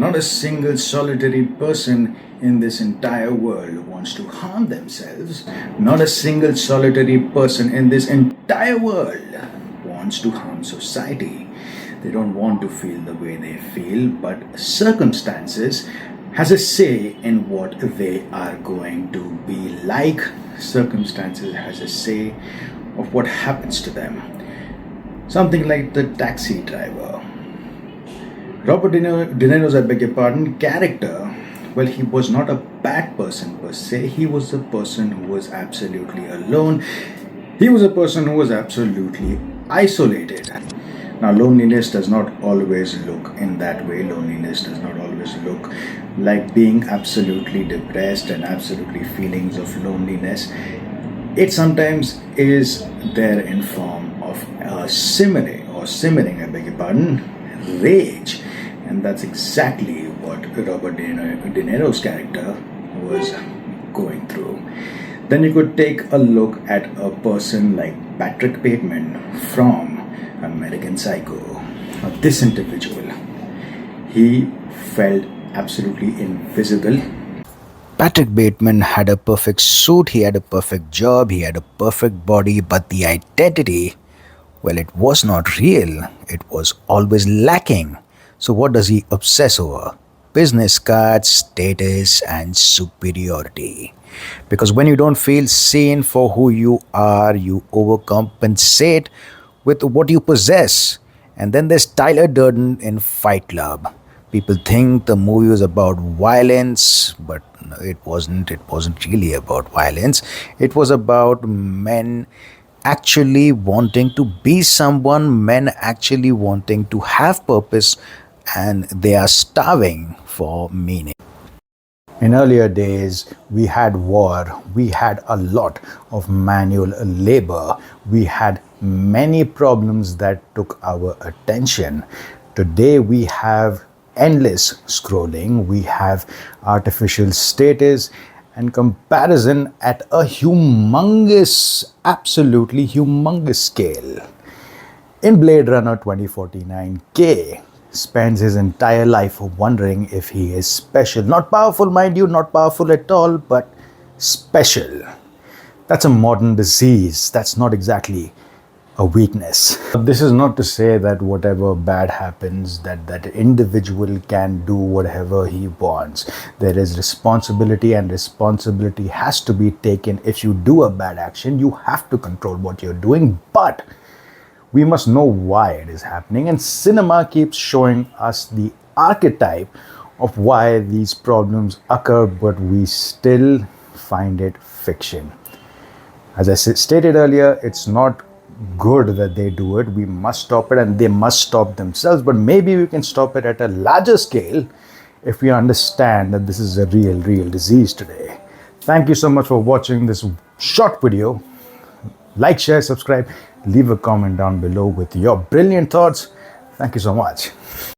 Not a single solitary person in this entire world wants to harm themselves. Not a single solitary person in this entire world wants to harm society. They don't want to feel the way they feel, but circumstances has a say in what they are going to be like. Circumstances has a say of what happens to them. Something like the taxi driver. Robert De Niro's, I beg your pardon, character, well, he was not a bad person per se. He was a person who was absolutely alone. He was a person who was absolutely isolated. Now, loneliness does not always look in that way. Loneliness does not always look like being absolutely depressed and absolutely feelings of loneliness. It sometimes is there in form of simmering, I beg your pardon, rage. And that's exactly what Robert De Niro's character was going through. Then you could take a look at a person like Patrick Bateman from American Psycho. Now, this individual, he felt absolutely invisible. Patrick Bateman had a perfect suit, he had a perfect job, he had a perfect body, but the identity, well, it was not real. It was always lacking. So what does he obsess over? Business cards, status, and superiority. Because when you don't feel seen for who you are, you overcompensate with what you possess. And then there's Tyler Durden in Fight Club. People think the movie was about violence, but no, it wasn't. It wasn't really about violence. It was about men actually wanting to be someone, men actually wanting to have purpose, and they are starving for meaning. In earlier days, we had war, we had a lot of manual labor, we had many problems that took our attention. Today, we have endless scrolling, we have artificial status and comparison at a humongous, absolutely humongous scale. In Blade Runner 2049, K spends his entire life wondering if he is special. Not powerful, mind you, not powerful at all, but special. That's a modern disease. That's not exactly a weakness. This is not to say that whatever bad happens, that individual can do whatever he wants. There is responsibility, and responsibility has to be taken. If you do a bad action, you have to control what you're doing, but we must know why it is happening, and cinema keeps showing us the archetype of why these problems occur, but we still find it fiction. As I stated earlier, it's not good that they do it. We must stop it, and they must stop themselves, but maybe we can stop it at a larger scale if we understand that this is a real disease today. Thank you so much for watching this short video. Like, share, subscribe, leave a comment down below with your brilliant thoughts. Thank you so much.